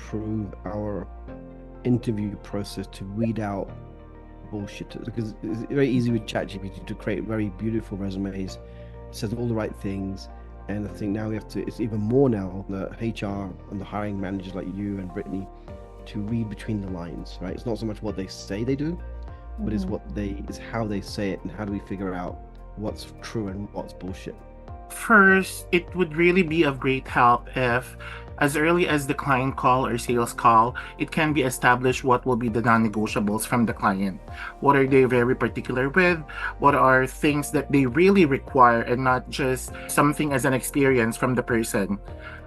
improve our interview process to weed out bullshitters? Because it's very easy with ChatGPT to create very beautiful resumes, says all the right things. And I think now we have to, it's even more now, the HR and the hiring managers like you and Brittany, to read between the lines, right? It's not so much what they say they do, but it's how they say it, and how do we figure out what's true and what's bullshit. First, it would really be of great help if, as early as the client call or sales call, it can be established what will be the non-negotiables from the client. What are they very particular with? What are things that they really require, and not just something as an experience from the person?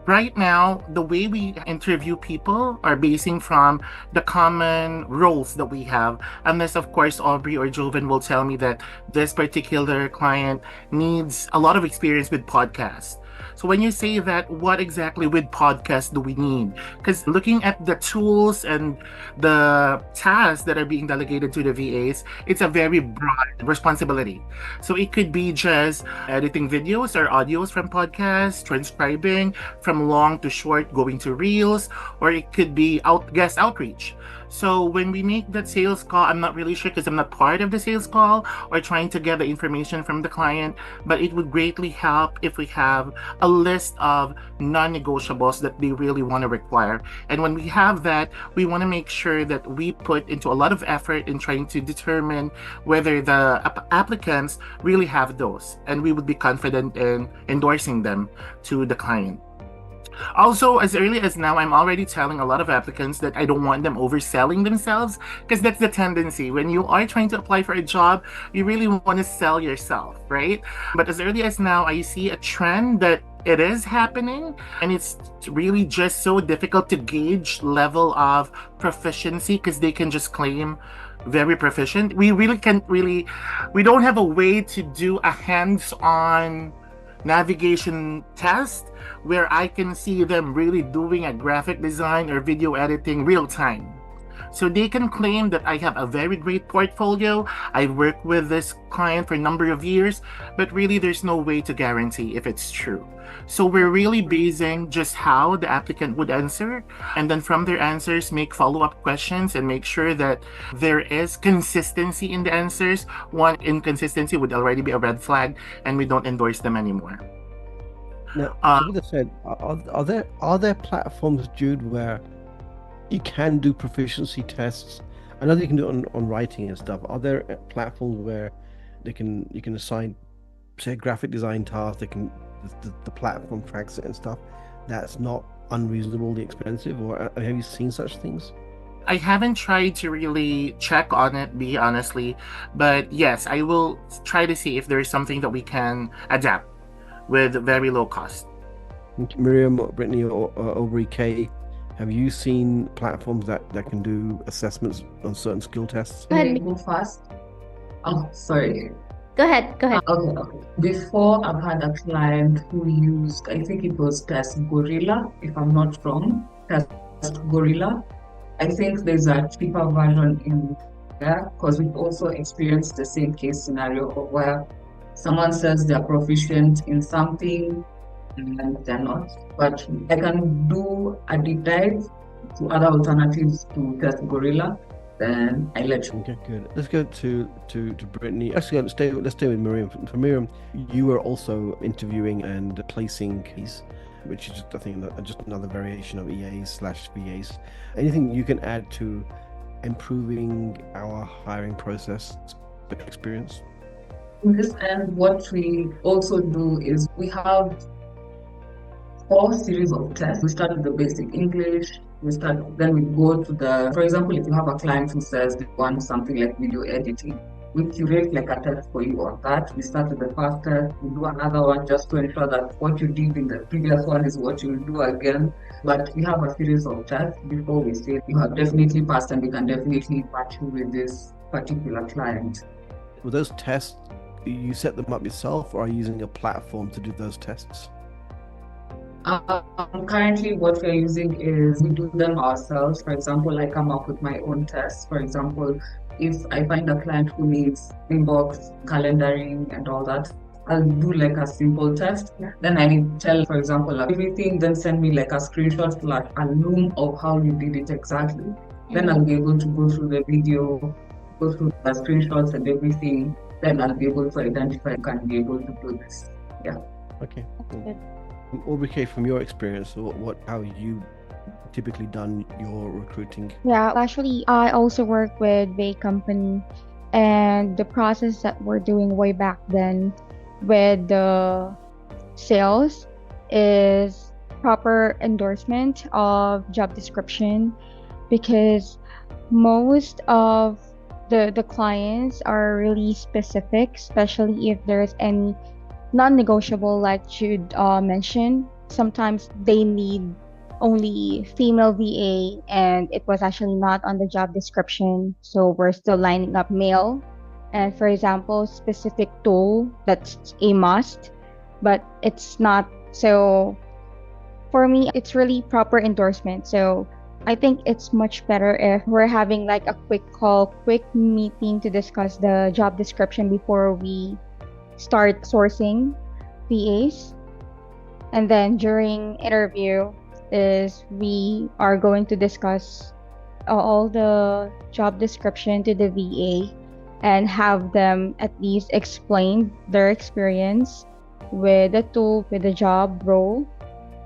Right now, the way we interview people are basing from the common roles that we have. Unless, of course, Aubrey or Joven will tell me that this particular client needs a lot of experience with podcasts. So when you say that, what exactly with podcasts do we need? Because looking at the tools and the tasks that are being delegated to the VAs, it's a very broad responsibility. So it could be just editing videos or audios from podcasts, transcribing from long to short, going to reels, or it could be guest outreach. So when we make that sales call, I'm not really sure because I'm not part of the sales call or trying to get the information from the client, but it would greatly help if we have a list of non-negotiables that they really want to require. And when we have that, we want to make sure that we put into a lot of effort in trying to determine whether the applicants really have those, and we would be confident in endorsing them to the client. Also, as early as now, I'm already telling a lot of applicants that I don't want them overselling themselves, because that's the tendency. When you are trying to apply for a job, you really want to sell yourself, right? But as early as now, I see a trend that it is happening, and it's really just so difficult to gauge level of proficiency because they can just claim very proficient. We really can't really, we don't have a way to do a hands-on navigation test where I can see them really doing a graphic design or video editing real time. So they can claim that I have a very great portfolio, I've worked with this client for a number of years, but really there's no way to guarantee if it's true. So we're really basing just how the applicant would answer, and then from their answers make follow-up questions and make sure that there is consistency in the answers. One inconsistency would already be a red flag, and we don't endorse them anymore. Now, so with that said, are there platforms, Jude, where you can do proficiency tests? I know that you can do it on writing and stuff. Are there platforms where you can assign, say, a graphic design task? The platform tracks it and stuff. That's not unreasonably expensive, or have you seen such things? I haven't tried to really check on it, be honestly, but yes, I will try to see if there is something that we can adapt with very low cost. Miriam, Brittany, or Aubrey K, have you seen platforms that can do assessments on certain skill tests? Go ahead. Go fast. Oh, sorry. Go ahead. Okay. Before, I've had a client who used, I think it was Test Gorilla, if I'm not wrong. Test Gorilla. I think there's a cheaper version in there, because we've also experienced the same case scenario of where someone says they're proficient in something and they're not. But I can do a deep dive to other alternatives to Test Gorilla. Then I let you. Okay, good. Let's go to Brittany. Actually, let's stay with Miriam. For Miriam, you were also interviewing and placing keys, which is just, I think, just another variation of EAs/VAs. Anything you can add to improving our hiring process experience? In this end, what we also do is we have 4 series of tests. We start with the basic English. Then we go to for example, if you have a client who says they want something like video editing, we curate like a test for you on that. We start with the first test, we do another one just to ensure that what you did in the previous one is what you will do again. But we have a series of tests before we say you have definitely passed and we can definitely match you with this particular client. With those tests, you set them up yourself, or are you using a platform to do those tests? Currently, what we're using is we do them ourselves. For example, I come up with my own tests. For example, if I find a client who needs inbox, calendaring, and all that, I'll do like a simple test. Then I tell, for example, like, everything, then send me like a screenshot, like a loom of how you did it exactly. Then I'll be able to go through the video, go through the screenshots and everything. Then I'll be able to identify and be able to do this. Yeah. Okay. Cool. Good. Aubrey, from your experience, how you typically done your recruiting? Yeah, actually, I also work with a company, and the process that we're doing way back then with the sales is proper endorsement of job description, because most of the clients are really specific, especially if there's any non-negotiable, like Jude mentioned. Sometimes they need only female VA, and it was actually not on the job description, so we're still lining up male. And for example, specific tool that's a must, but it's not. So for me, it's really proper endorsement. So I think it's much better if we're having like a quick call, quick meeting to discuss the job description before we start sourcing VAs. And then during interview is we are going to discuss all the job description to the VA and have them at least explain their experience with the tool, with the job role,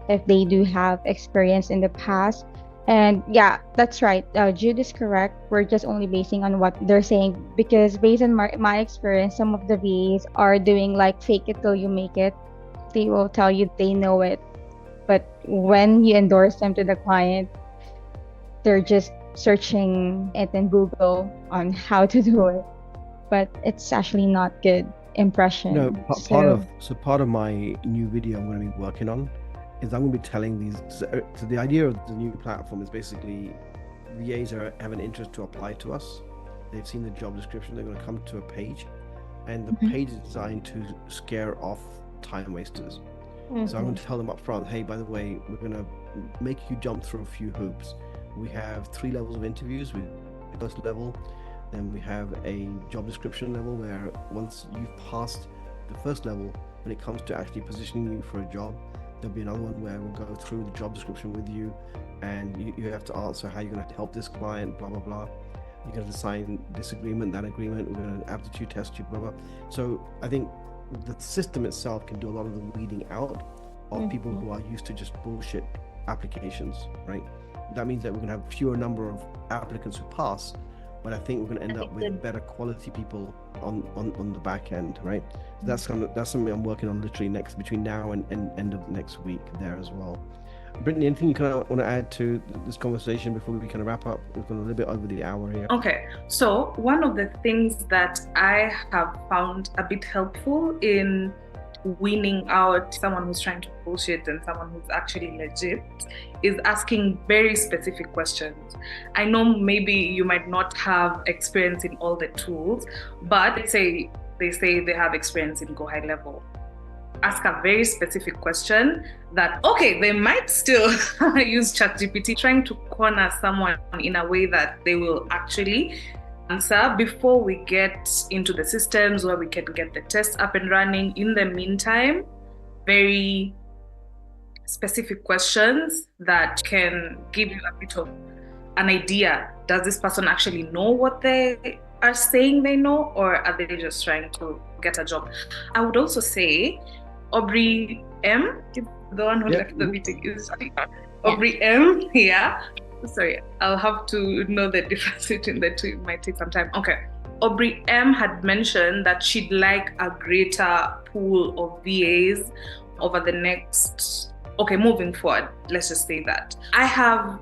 if they do have experience in the past. And yeah, that's right. Jude is correct. We're just only basing on what they're saying, because based on my experience, some of the VAs are doing like fake it till you make it. They will tell you they know it, but when you endorse them to the client, they're just searching it in Google on how to do it, but it's actually not good impression. No, So part of my new video I'm going to be working on is I'm going to be telling these. So the idea of the new platform is basically VAs have an interest to apply to us. They've seen the job description. They're going to come to a page, and the page is designed to scare off time wasters. So I'm going to tell them up front, hey, by the way, we're going to make you jump through a few hoops. We have 3 levels of interviews. With the first level, then we have a job description level where once you've passed the first level, when it comes to actually positioning you for a job, there'll be another one where we'll go through the job description with you, and you have to answer how you're going to help this client, blah, blah, blah. You're going to sign this agreement, that agreement, we're going to aptitude test you, blah, blah. So I think the system itself can do a lot of the weeding out of people who are used to just bullshit applications, right? That means that we're going to have fewer number of applicants who pass, but I think we're going to end up with better quality people on the back end, right? So that's something I'm working on literally between now and end of next week there as well. Brittany, anything you kind of want to add to this conversation before we kind of wrap up? We've gone a little bit over the hour here. Okay, so one of the things that I have found a bit helpful in weaning out someone who's trying to bullshit and someone who's actually legit is asking very specific questions. I know maybe you might not have experience in all the tools, but let's say they say they have experience in Go High Level. Ask a very specific question that, okay, they might still use ChatGPT, trying to corner someone in a way that they will actually answer before we get into the systems where we can get the test up and running. In the meantime, very specific questions that can give you a bit of an idea. Does this person actually know what they are saying they know, or are they just trying to get a job? I would also say Aubrey M is the one who left the meeting. Aubrey M, yeah. Sorry, I'll have to know the difference between the two. It might take some time. Okay. Aubrey M had mentioned that she'd like a greater pool of VAs over the next, moving forward. Let's just say that. I have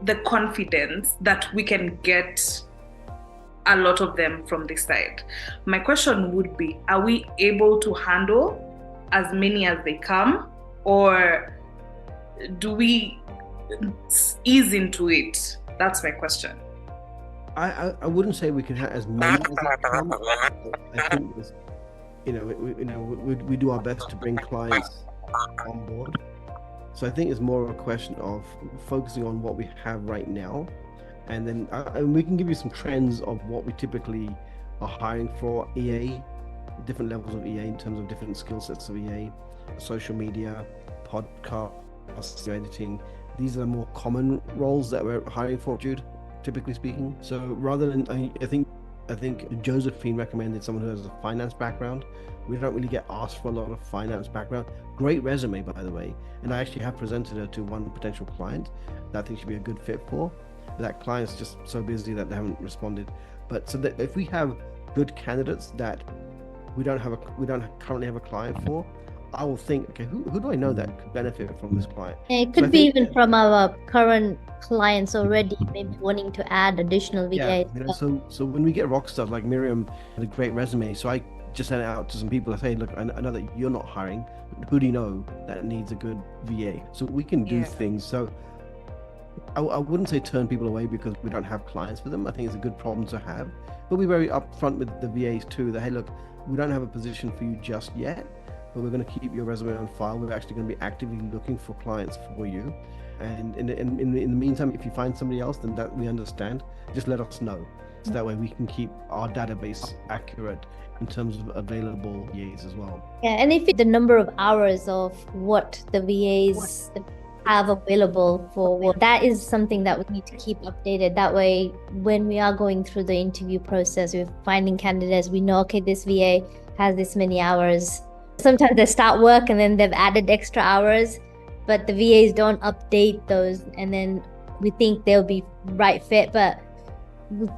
the confidence that we can get a lot of them from this side. My question would be, are we able to handle as many as they come, or do we ease into it? That's my question. I wouldn't say we can have as many as they come. I think we do our best to bring clients on board. So I think it's more of a question of focusing on what we have right now, and then and we can give you some trends of what we typically are hiring for EA different levels of EA in terms of different skill sets of EA, social media, podcast, editing. These are the more common roles that we're hiring for, Jude, typically speaking. So rather than, I think Josephine recommended someone who has a finance background. We don't really get asked for a lot of finance background. Great resume, by the way. And I actually have presented her to one potential client that I think she'd be a good fit for. But that client's just so busy that they haven't responded. But so that if we have good candidates that we don't currently have a client for, I will think, okay, who do I know that could benefit from this client? It could be even from our current clients already, maybe wanting to add additional VAs. Yeah, so when we get rock stars like Miriam had a great resume, so I just sent it out to some people and say, look, I know that you're not hiring, but who do you know that needs a good VA? So we can do things. So I wouldn't say turn people away because we don't have clients for them. I think it's a good problem to have, but we're very upfront with the VAs too, that hey, look, we don't have a position for you just yet, but we're going to keep your resume on file. We're actually going to be actively looking for clients for you. And in the meantime, if you find somebody else, then that we understand, just let us know. So that way we can keep our database accurate in terms of available VAs as well. Yeah, and if the number of hours of what the VAs have available for work, that is something that we need to keep updated. That way, when we are going through the interview process, we're finding candidates, we know, okay, this VA has this many hours. Sometimes they start work and then they've added extra hours, but the VAs don't update those, and then we think they'll be right fit, but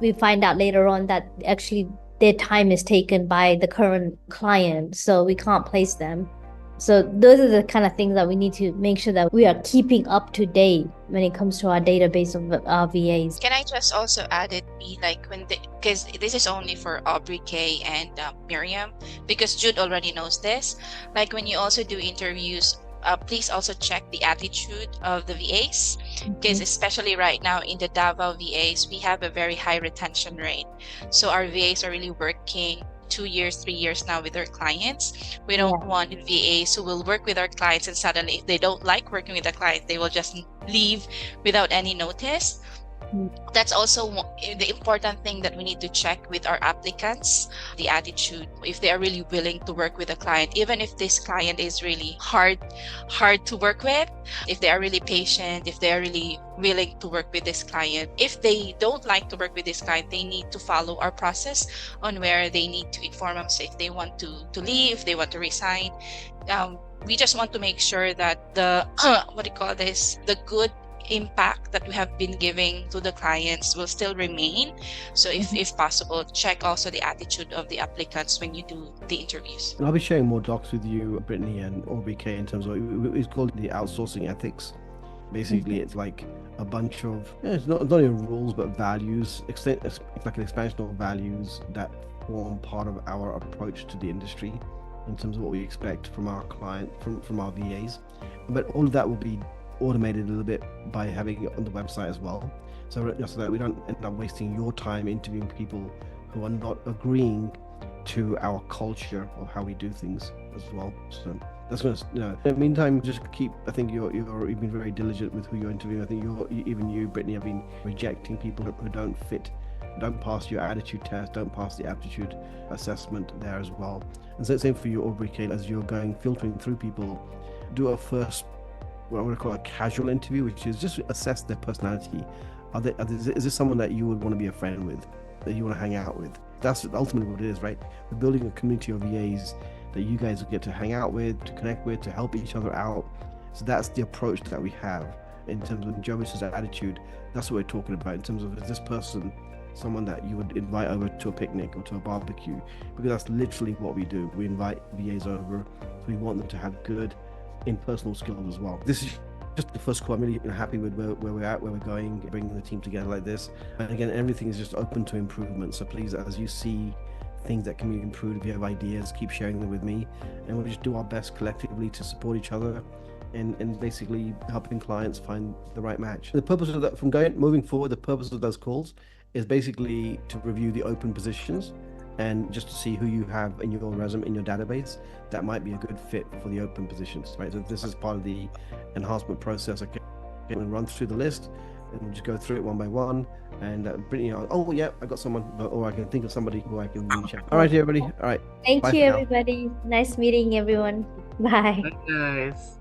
we find out later on that actually their time is taken by the current client, so we can't place them. So those are the kind of things that we need to make sure that we are keeping up to date when it comes to our database of our VAs. Can I just also add it be like because this is only for Aubrey K and Miriam, because Jude already knows this. Like when you also do interviews, please also check the attitude of the VAs, because especially right now in the Davao VAs, we have a very high retention rate. So our VAs are really working 2 years, 3 years now with our clients. We don't want VAs who will work with our clients and suddenly if they don't like working with the client, they will just leave without any notice. That's also the important thing that we need to check with our applicants, the attitude, if they are really willing to work with a client, even if this client is really hard to work with, if they are really patient, if they are really willing to work with this client. If they don't like to work with this client, they need to follow our process on where they need to inform us if they want to leave, if they want to resign. We just want to make sure that the the good impact that we have been giving to the clients will still remain. So if possible, check also the attitude of the applicants when you do the interviews. And I'll be sharing more docs with you, Brittany and Aubrey K, in terms of, it's called the outsourcing ethics. Basically, it's like a bunch of, it's not even rules, but values. It's like an expansion of values that form part of our approach to the industry in terms of what we expect from our client, from our VAs. But all of that will be automated a little bit by having it on the website as well, so that we don't end up wasting your time interviewing people who are not agreeing to our culture of how we do things as well. So that's going to, in the meantime, just keep, I think you've been very diligent with who you're interviewing. I think even you, Brittany, have been rejecting people who don't fit, don't pass your attitude test, don't pass the aptitude assessment there as well. And so same for you, Aubrey K, as you're filtering through people, do a first, what I would call a casual interview, which is just assess their personality. Is this someone that you would want to be a friend with, that you want to hang out with? That's ultimately what it is, right? We're building a community of VAs that you guys will get to hang out with, to connect with, to help each other out. So that's the approach that we have in terms of Jovis's attitude. That's what we're talking about in terms of, is this person someone that you would invite over to a picnic or to a barbecue? Because that's literally what we do. We invite VAs over, so we want them to have good interpersonal skills as well. This is just the first call. I'm really happy with where we're at, where we're going, bringing the team together like this. And again, everything is just open to improvement. So please, as you see things that can be improved, if you have ideas, keep sharing them with me, and we'll just do our best collectively to support each other and basically helping clients find the right match. The purpose of that, moving forward, the purpose of those calls is basically to review the open positions and just to see who you have in your resume, in your database, that might be a good fit for the open positions, right? So this is part of the enhancement process. Okay, we'll run through the list, and we'll just go through it one by one. And oh yeah, I got someone, or I can think of somebody who I can reach out. All right, everybody. All right. Thank Bye you, for now. everybody. Nice meeting everyone. Bye. Bye, guys.